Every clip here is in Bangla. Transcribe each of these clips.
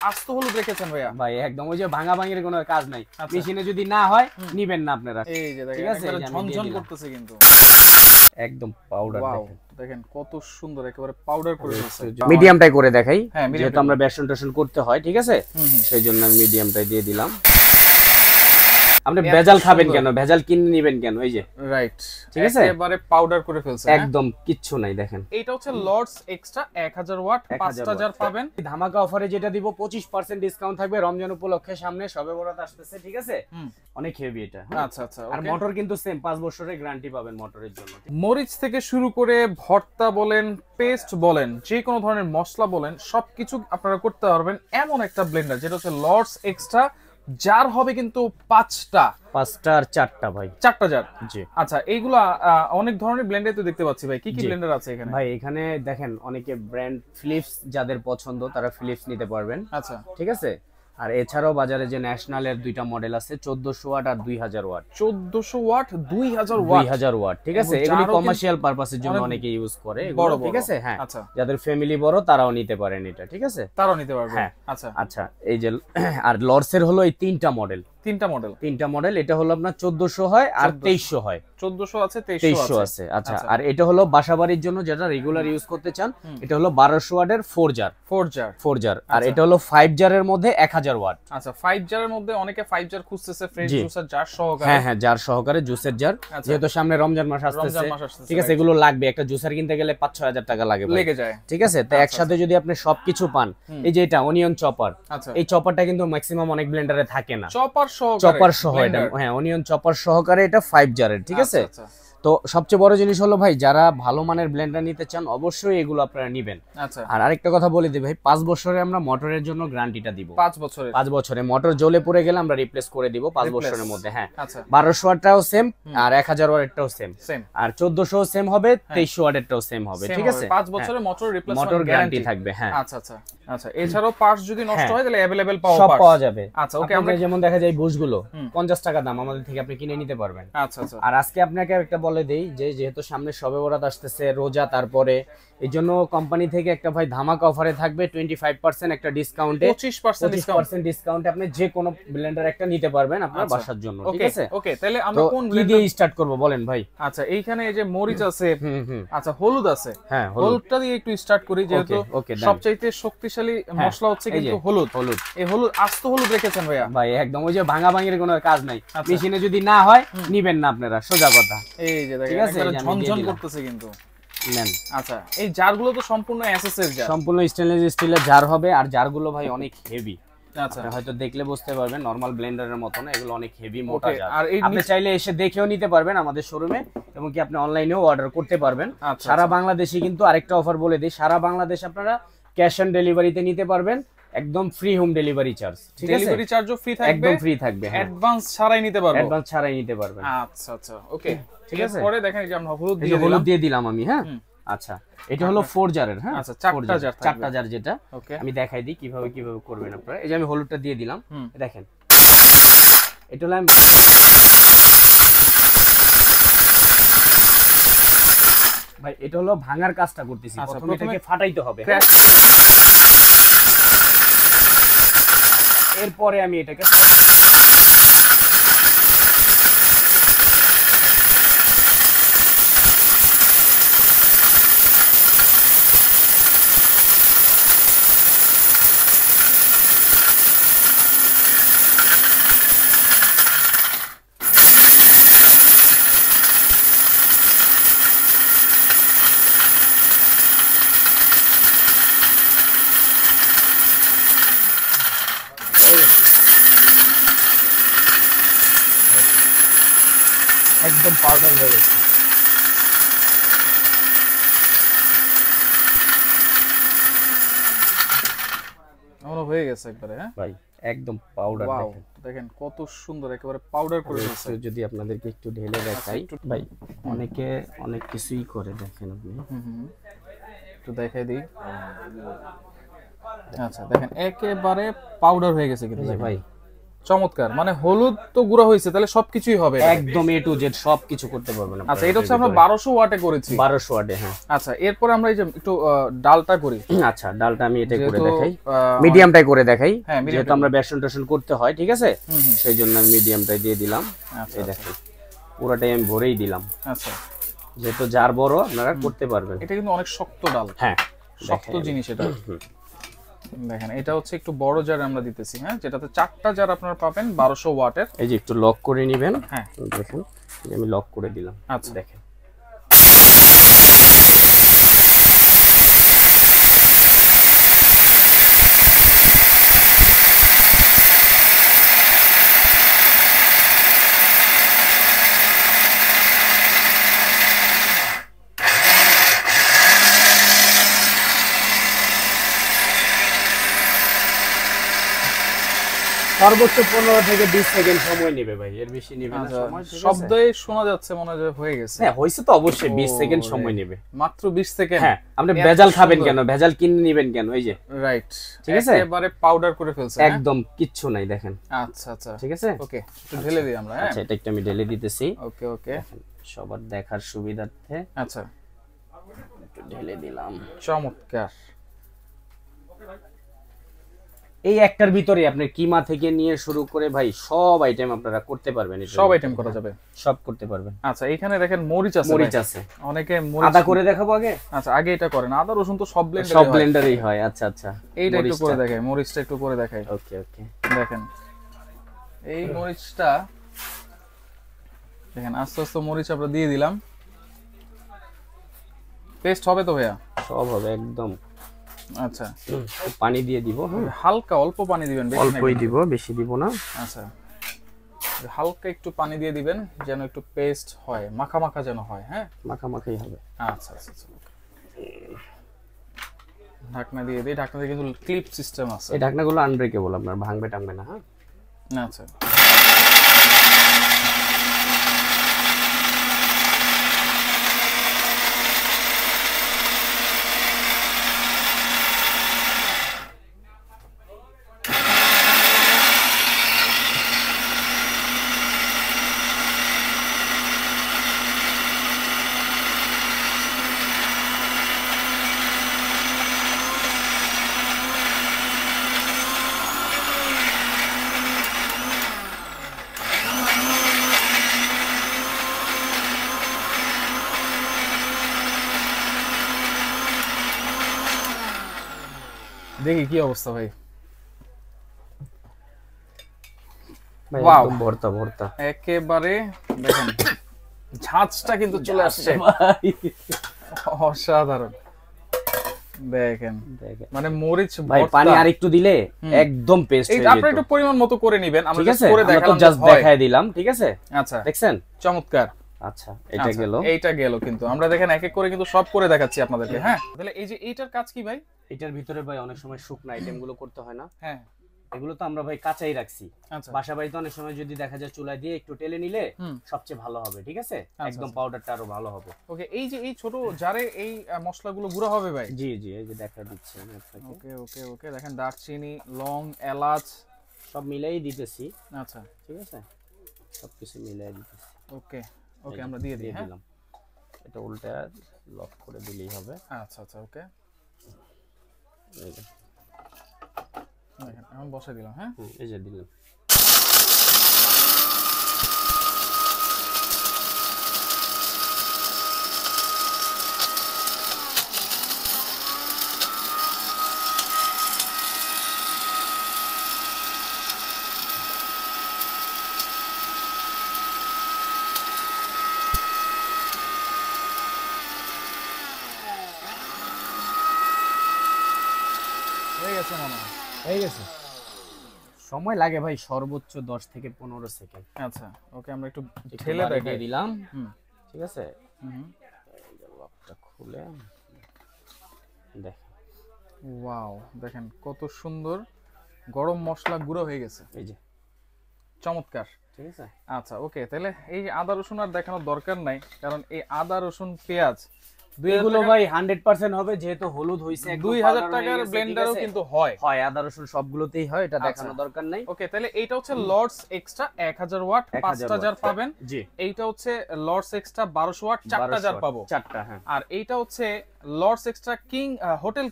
আস্ত হলুদ রেখেছেন ভাইয়া ভাই একদম ওই যে ভাঙা ভাঙির কোনো কাজ নাই, মেশিনে যদি না হয় নিবেন না আপনারা। এই যে দেখেন একবারে ঝনঝন করতেছে কিন্তু একদম পাউডার দেখেন কত সুন্দর একেবারে পাউডার করে দিয়েছে। মিডিয়ামটাই করে দেখাই, যেহেতু আমরা বেসন টেসন করতে হয়, ঠিক আছে, সেই জন্য আমি মিডিয়ামটাই দিয়ে দিলাম। আপনি ভেজাল খাবেন কেন, ভেজাল কিনে নেবেন কেন? এই যে রাইট, ঠিক আছে, একেবারে পাউডার করে ফেলছে, একদম কিচ্ছু নাই। দেখেন এইটা হচ্ছে লর্ডস এক্সট্রা 1000 ওয়াট 5000 পাবেন। ধামাকা অফারে যেটা দিব 25% ডিসকাউন্ট থাকবে রমজান উপলক্ষে, সামনে শবে বরাত আসতেছে, ঠিক আছে, অনেক হেভি এটা। আচ্ছা আচ্ছা, আর মোটর কিন্তু সেম 5 বছরের গ্যারান্টি পাবেন মোটরের জন্য। মরিচ থেকে শুরু করে ভর্তা বলেন, পেস্ট বলেন, যে কোনো ধরনের মশলা বলেন, সবকিছু আপনারা করতে পারবেন এমন একটা ব্লেন্ডার, যেটা হচ্ছে লর্ডস এক্সট্রা, যার হবে কিন্তু 5টা আর 4টা ভাই, 4টা জার। জি আচ্ছা, এইগুলা অনেক ধরনের ব্লেন্ডার তো দেখতে পাচ্ছি ভাই, কি কি ব্লেন্ডার আছে এখানে? ভাই এখানে দেখেন অনেকে ব্র্যান্ড ফিলিপস, যাদের পছন্দ তারা ফিলিপস নিতে পারবেন। আচ্ছা, ঠিক আছে, আর এছাড়াও বাজারে যে ন্যাশনালের দুইটা মডেল আছে 1400 ওয়াট আর 2000 ওয়াট। 1400 ওয়াট 2000 ওয়াট, 2000 ওয়াট, ঠিক আছে, এগুলি কমার্শিয়াল পারপাসের জন্য অনেকে ইউজ করে, ঠিক আছে। হ্যাঁ, যাদের ফ্যামিলি বড় তারাও নিতে পারেন এটা, ঠিক আছে, তারাও নিতে পারবে। হ্যাঁ আচ্ছা আচ্ছা, এই যে আর লর্ডসের হলো এই তিনটা মডেল, তিনটা মডেল, এটা হলো আপনার 1400 হয় আর 2300 হয়। 1400 আছে, 2300 আছে। আচ্ছা, আর এটা হলো বাসাবাড়ির জন্য যেটা রেগুলার ইউজ করতে চান, এটা হলো 1200 ওয়াটের 4 জার। আর এটা হলো 5 জারের মধ্যে 1000 ওয়াট। আচ্ছা, 5 জারের মধ্যে অনেকে 5 জার খুঁজতেছে, ফ্রেশ জুসার জার সহকারে। হ্যাঁ হ্যাঁ, জার সহকারে জুসের জার, যেহেতু সামনে রমজান মাস আসতেছে, ঠিক আছে, এগুলো লাগবে। একটা জুসার কিনতে গেলে 5-6 হাজার টাকা লেগে যায়, ঠিক আছে। তো একসাথে যদি আপনি সবকিছু পান, এই যে এটা অনিয়ন চপার, এই চপারটা কিন্তু ম্যাক্সিমাম অনেক ব্লেন্ডারে থাকে না, চপার সহ এটা, হ্যাঁ অনিয়ন চপার সহকারে এটা 5 জারের, ঠিক আছে। তো সবচেয়ে বড় জিনিস হলো ভাই, যারা ভালো মানের ব্লেন্ডার নিতে চান অবশ্যই এগুলো আপনারা নেবেন। আর আরেকটা কথা বলে দিই ভাই, 5 বছরে আমরা মোটরের জন্য গ্যারান্টিটা দিব। 5 বছরে মোটর জ্বলে পড়ে গেলে আমরা রিপ্লেস করে দিব 5 বছরের মধ্যে। হ্যাঁ, 1200 ওয়াটটাও সেম, আর 1000 ওয়াটেরটাও সেম, আর 1400 সেম হবে, 2300 ওয়াটেরটাও সেম হবে, ঠিক আছে। 5 বছরে মোটর রিপ্লেসমেন্ট মোটর গ্যারান্টি থাকবে। হ্যাঁ, আচ্ছা আচ্ছা আচ্ছা। এছাড়াও পার্টস যদি নষ্ট হয় তাহলে अवेलेबल পাওয়া যাবে। আচ্ছা, ওকে। আমরা যেমন দেখা যায় বুশগুলো 50 টাকা দাম, আমাদের থেকে আপনি কিনে নিতে পারবেন। আচ্ছা আচ্ছা। আর আজকে আপনাকে একটা বলে দেই, যে যেহেতু সামনে শবে বরাত আসতেছে, রোজা, তারপরে এই জন্য কোম্পানি থেকে একটা ভাই ধামাকা অফারে থাকবে 25% একটা ডিসকাউন্টে, 25% ডিসকাউন্টে আপনি যে কোনো ব্লেন্ডার একটা নিতে পারবেন আপনার বাসার জন্য, ঠিক আছে। ওকে, তাহলে আমরা কোন কি দিয়ে স্টার্ট করব বলেন ভাই? আচ্ছা, এইখানে এই যে মরিচ আছে, আচ্ছা হলুদ আছে, হ্যাঁ হলুদটা দিয়ে একটু স্টার্ট করি, যেহেতু সবচাইতে শক্তিশালী মশলা হচ্ছে কিন্তু হলুদ। এই হলুদ, আস্ত হলুদ রেখেছেন ভাইয়া? ভাই একদম ওই যে ভাঙা ভাঙির কোনো কাজ নাই, মেশিনে যদি না হয় নিবেন না আপনারা, সোজা কথা। এই যে দেখেন একবারে ঝনঝন করতেছে কিন্তু। আচ্ছা, এই জারগুলো তো সম্পূর্ণ এসএস এর জার, সম্পূর্ণ স্টেনলেস স্টিলের জার হবে, আর জারগুলো ভাই অনেক হেভি। আচ্ছা, হয়তো দেখলে বুঝতে পারবেন নরমাল ব্লেন্ডারের মতো না, এগুলো অনেক হেভি মোটা জার। আর আপনি চাইলে এসে দেখেও নিতে পারবেন আমাদের শোরুমে, এবং কি আপনি অনলাইনেও অর্ডার করতে পারবেন সারা বাংলাদেশে। কিন্তু আরেকটা অফার বলে দিই, সারা বাংলাদেশ আপনারা ক্যাশ অন ডেলিভারিতে নিতে পারবেন, একদম ফ্রি হোম ডেলিভারি চার্জ, ঠিক আছে। ডেলিভারি চার্জও ফ্রি থাকবে, একদম ফ্রি থাকবে। অ্যাডভান্স ছাড়াই নিতে পারবেন, অ্যাডভান্স ছাড়াই নিতে পারবেন। আচ্ছা আচ্ছা, ওকে, ঠিক আছে। পরে দেখেন এই যে আমরা হলুদ দিয়ে দিলাম আমি। হ্যাঁ, আচ্ছা, এটা হলো 4 জারের। হ্যাঁ, আচ্ছা, 4টা জার, যেটা আমি দেখাই দিই কিভাবে করবেন আপনারা। এই যে আমি হলুদটা দিয়ে দিলাম, দেখেন এটা হলো ভাই, এটা হলো ভাঙার কাজটা করতেছি। প্রথমে এটাকে ফাটাইতে হবে, এরপরে আমি এটাকে একদম পাউডার হয়ে গেছে। আমরা হয়ে গেছে একবারে। হ্যাঁ ভাই, একদম পাউডার। দেখেন কত সুন্দর একেবারে পাউডার করে দিয়েছে। যদি আপনাদেরকে একটু ঢেলে দেখাই ভাই, অনেকে অনেক কিছুই করে, দেখেন আপনি একটু দেখাই দিই। আচ্ছা, দেখেন একেবারে পাউডার হয়ে গেছে কিন্তু ভাই, চমৎকার, মানে হলুদ তো গুঁড়া হয়েছে, তাহলে সবকিছুই হবে একদম এ টু জেড সবকিছু করতে পারবেন। আচ্ছা, এটা হচ্ছে আমরা 1200 ওয়াটে করেছি। 1200 ওয়াটে, হ্যাঁ। আচ্ছা, এরপর আমরা এই যে একটু ডালটা করি। আচ্ছা, ডালটা আমি এটাই করে দেখাই, মিডিয়ামটাই করে দেখাই, যেহেতু আমরা বেসন টেসন করতে হয়, ঠিক আছে, সেই জন্য আমি মিডিয়ামটাই দিয়ে দিলাম। এই দেখেন পুরোটাই আমি ভরেই দিলাম। আচ্ছা, যেহেতু জার বড় আপনারা করতে পারবেন। এটা কিন্তু অনেক শক্ত ডাল, হ্যাঁ শক্ত জিনিস এটা। দেখেন এটা হচ্ছে একটু বড় জার আমরা দিতেছি, হ্যাঁ, যেটাতে 4টা জার আপনারা পাবেন 1200 ওয়াটের। এই যে একটু লক করে নেবেন। হ্যাঁ দেখেন আমি লক করে দিলাম। আচ্ছা, দেখেন সর্বোচ্চ 15 থেকে 20 সেকেন্ড সময় নেবে ভাই, এর বেশি নেবে না সময়। শব্দই শোনা যাচ্ছে, মনে হয় হয়ে গেছে। হ্যাঁ হইছে তো, অবশ্যই 20 সেকেন্ড সময় নেবে, মাত্র 20 সেকেন্ড। হ্যাঁ, আপনি ভেজাল খাবেন কেন, ভেজাল কিনে নেবেন কেন? এই যে রাইট, ঠিক আছে, একেবারে পাউডার করে ফেলছে, একদম কিচ্ছু নাই। দেখেন আচ্ছা আচ্ছা, ঠিক আছে, ওকে, একটু ঢেলে দিই আমরা। হ্যাঁ আচ্ছা, এটা একটু আমি ঢেলে দিতেছি। ওকে ওকে, সবার দেখার সুবিধার্থে আচ্ছা একটু ঢেলে দিলাম। চমৎকার। এই একটার ভিতরে আপনি কিমা থেকে নিয়ে শুরু করে ভাই সব আইটেম আপনারা করতে পারবেন, সব আইটেম করা যাবে, সব করতে পারবেন। আচ্ছা, এখানে দেখেন মরিচ আছে, মরিচ আছে, অনেকে আদা করে দেখাবো আগে। আচ্ছা, আগে এটা করেন, আদা রসুন তো সব ব্লেন্ডারেই হয়। আচ্ছা আচ্ছা, এইটা একটু করে দেখাই, মরিচটা একটু করে দেখাই। ওকে ওকে, দেখেন এই মরিচটা, দেখেন আস্তে আস্তে মরিচ আমরা দিয়ে দিলাম। পেস্ট হবে তো ভাইয়া? সব হবে একদম। আচ্ছা, পানি দিয়ে দিব, হালকা অল্প পানি দিবেন, অল্পই দিব, বেশি দিব না। আচ্ছা, হালকা একটু পানি দিয়ে দিবেন, যেন একটু পেস্ট হয়, মাখা মাখা যেন হয়। হ্যাঁ, মাখা মাখাই হবে। আচ্ছা আচ্ছা, ঢাকনা দিয়ে দিই। ঢাকনা দিয়ে কিন্তু ক্লিপ সিস্টেম আছে, এই ঢাকনাগুলো আনব্রেকেবল, আপনার ভাঙবে টাঙবে না। হ্যাঁ আচ্ছা, দেখি কি অবস্থা ভাই। ওয়াও, ভর্তা ভর্তা একেবারে দেখেন ঝাঁজটা কিন্তু চলে আসছে, অসাধারণ। দেখেন মানে মরিচ ভাই, পানি আরেকটু দিলে একদম পেস্ট হয়ে যেত। আপনি একটু পরিমাণ মতো করে নেবেন, আমরা ঠিক আছে, করে দেখালাম, জাস্ট দেখাই দিলাম। ঠিক আছে, আচ্ছা, দেখছেন, চমৎকার। আচ্ছা, এটা গেল, এইটা গেল, কিন্তু আমরা দেখেন এক এক করে কিন্তু সব করে দেখাচ্ছি আপনাদেরকে। হ্যাঁ, তাহলে এই যে এইটার কাজ কি ভাই? এটার ভিতরে ভাই অনেক সময় শুকনো আইটেম গুলো করতে হয় না। হ্যাঁ, এগুলো তো আমরা ভাই কাঁচাই রাখছি। আচ্ছা, বাসা বাড়িতে অনেক সময় যদি দেখা যায় চুলায় দিয়ে একটু টেলে নিলে সবচেয়ে ভালো হবে। ঠিক আছে, একদম পাউডারটা আরো ভালো হবে। ওকে, এই যে এই ছোট জারে এই মশলাগুলো গুঁড়া হবে ভাই? জি জি, এই যে দেখা দিচ্ছি আমি আপনাকে। ওকে ওকে ওকে, দেখেন দারচিনি, লং, এলাচ সব মিলাই দিতেছি। আচ্ছা, ঠিক আছে, সবকিছু মিলাই দিতেছি। ওকে ওকে, আমরা দিয়ে দিলাম। এটা উল্টা লক করে দিলেই হবে। আচ্ছা আচ্ছা, ওকে, এখন বসাই দিলাম। হ্যাঁ, এই যে দিলাম। হয়ে গেছে মনে হয়, হয়ে গেছে। সময় লাগে ভাই সর্বোচ্চ 10 থেকে 15 সেকেন্ড। আচ্ছা, ওকে, আমরা একটু ঠেলে দেখিয়ে দিলাম। ঠিক আছে, লকটা খুলে দেখেন। ওয়াও, দেখেন কত সুন্দর গরম মশলা গুঁড়ো হয়ে গেছে। এই যে চমৎকার। ঠিক আছে, আচ্ছা, ওকে, তাহলে এই আদা রসুন আর দেখানোর দরকার নাই, কারণ এই আদা রসুন পেঁয়াজ দুইগুলো ভাই 100% হবে, যেহেতু হলুদ হইছে, 2000 টাকার ব্লেন্ডারও কিন্তু হয় আদা রসুন সবগুলোতেই হয়, এটা দেখানো দরকার নাই। ওকে, তাহলে এইটা হচ্ছে লর্ডস এক্সট্রা 1000 ওয়াট 5টা জার পাবেন। জি, এইটা হচ্ছে লর্ডস এক্সট্রা 1200 ওয়াট 4টা জার পাবো, 4টা। হ্যাঁ, আর এইটা হচ্ছে Lords extra king hotel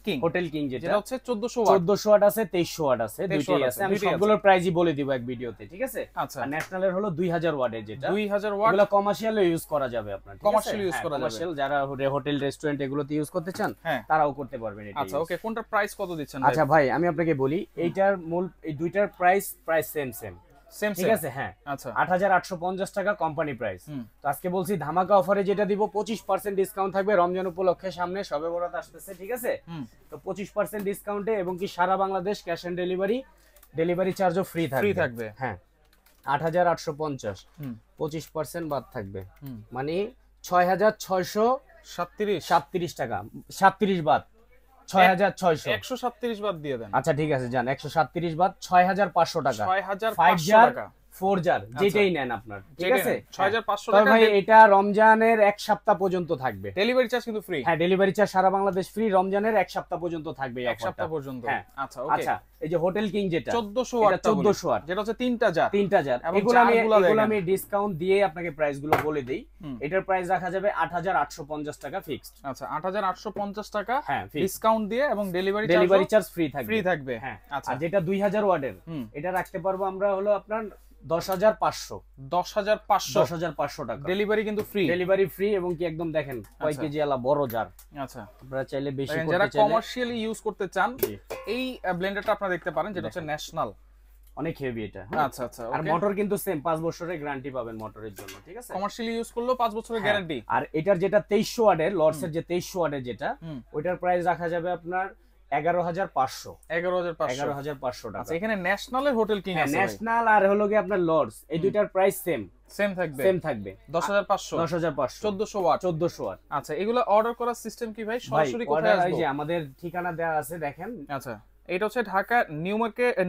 king যেটা হচ্ছে 1400 ওয়াট আছে, 2300 ওয়াট আছে, দুইটাই আছে। আমি সবগুলোর প্রাইসই বলে দিব এক ভিডিওতে, ঠিক আছে? আচ্ছা, আর ন্যাশনালের হলো 2000 ওয়াটের, যেটা 2000 ওয়াট, এগুলো কমার্শিয়ালে ইউজ করা যাবে আপনার, কমার্শিয়াল ইউজ করা যাবে, কমার্শিয়াল যারা হোটেল রেস্টুরেন্ট এগুলোতে ইউজ করতে চান তারাও করতে পারবেন এটা। আচ্ছা, ওকে, কোনটার প্রাইস কত দিচ্ছেন? আচ্ছা ভাই, আমি আপনাকে বলি, এইটার মূল, এই দুইটার প্রাইস প্রায় সেম, ঠিক আছে? হ্যাঁ, আচ্ছা, 8850 টাকা কোম্পানি প্রাইস। তো আজকে বলছি ধামাকা অফারে যেটা দিব, 25% ডিসকাউন্ট থাকবে রমজান উপলক্ষে, সামনে শবে বরাত আসতেছে, ঠিক আছে? তো 25% ডিসকাউন্টে, এবং কি সারা বাংলাদেশ ক্যাশ অন ডেলিভারি চার্জও ফ্রি থাকবে। হ্যাঁ, 8850, 25% বাদ থাকবে, মানে 6637 টাকা, 37 বাদ, 6600, 137 বাদ দিয়ে দেন। আচ্ছা ঠিক আছে, যান 137 বাদ, 6500 টাকা, 6500 টাকা, 4 জার যেটাই নেন আপনার, ঠিক আছে? 6500 টাকা। টাকা ভাই এটা রমজানের এক সপ্তাহ পর্যন্ত থাকবে, ডেলিভারি চার্জ কিন্তু ফ্রি। হ্যাঁ, ডেলিভারি চার্জ সারা বাংলাদেশ ফ্রি, রমজানের এক সপ্তাহ পর্যন্ত থাকবে, এক সপ্তাহ পর্যন্ত। আচ্ছা, ওকে। আচ্ছা, এই যে হোটেল কিং যেটা 1400 ওয়াট, 1400 ওয়াট, যেটা হচ্ছে 3টা জার, এগুলো আমি ডিসকাউন্ট দিয়ে আপনাকে প্রাইস গুলো বলে দেই। এটার প্রাইস রাখা যাবে 8850 টাকা ফিক্সড। আচ্ছা, 8850 টাকা, হ্যাঁ, ডিসকাউন্ট দিয়ে, এবং ডেলিভারি চার্জ ফ্রি থাকবে। হ্যাঁ, আচ্ছা, আর যেটা 2000 ওয়াটের, এটা রাখতে পারবো আমরা হলো আপনার 10500 টাকা, ডেলিভারি কিন্তু ডেলিভারি ফ্রি, এবং কি একদম দেখেন কয় কেজি আলা বড় জার। আচ্ছা, আপনারা চাইলে বেশি করতে যারা চাইলে, কমার্শিয়ালি ইউজ করতে চান, এই ব্লেন্ডারটা আপনারা দেখতে পারেন, যেটা হচ্ছে ন্যাশনাল, অনেক হেভি এটা। আচ্ছা আচ্ছা, আর মোটর কিন্তু সেম 5 বছরের গ্যারান্টি পাবেন মোটরের জন্য, ঠিক আছে? কমার্শিয়ালি ইউজ করলেও 5 বছরের গ্যারান্টি। আর এটার যেটা 2300 ওয়াটের, লর্ডসের যে 2300 ওয়াটের যেটা, ওইটার প্রাইস রাখা যাবে আপনার 11500 টাকা। আচ্ছা, এখানে ন্যাশনালের হোটেল কিং আছে, ন্যাশনাল আর হলো কি আপনার লর্ডস, এই দুইটার প্রাইস সেম থাকবে 10500, 1400 ওয়াট। আচ্ছা, এগুলো অর্ডার করার সিস্টেম কি ভাই? সরাসরি কোথায় আসবে? এই যে আমাদের ঠিকানা দেওয়া আছে, দেখেন। আচ্ছা, এটা হচ্ছে ঢাকা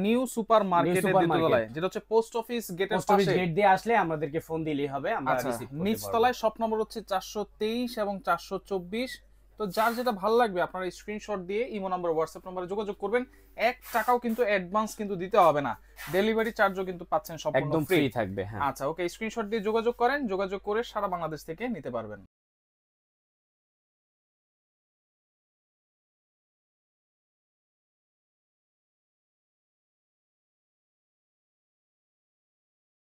নিউ সুপার মার্কেটের দ্বিতীয়তলায়, যেটা হচ্ছে পোস্ট অফিস গেটের পাশে। গেট দিয়ে আসলে আমাদেরকে ফোন দিলেই হবে, আমরা রিসিভ করতে পারবো। নিচতলায় শপ নম্বর হচ্ছে 423 এবং 424। তো যার যেটা ভালো লাগবে আপনারা স্ক্রিনশট দিয়ে ইমো নাম্বার, হোয়াটসঅ্যাপ নম্বরে যোগাযোগ করবেন। 1 টাকাও কিন্তু অ্যাডভান্স কিন্তু দিতে হবে না, ডেলিভারি চার্জও কিন্তু পাচ্ছেন সম্পূর্ণ একদম ফ্রি থাকবে। হ্যাঁ, আচ্ছা, ওকে, স্ক্রিনশট দিয়ে যোগাযোগ করেন, যোগাযোগ করে সারা বাংলাদেশ থেকে নিতে পারবেন।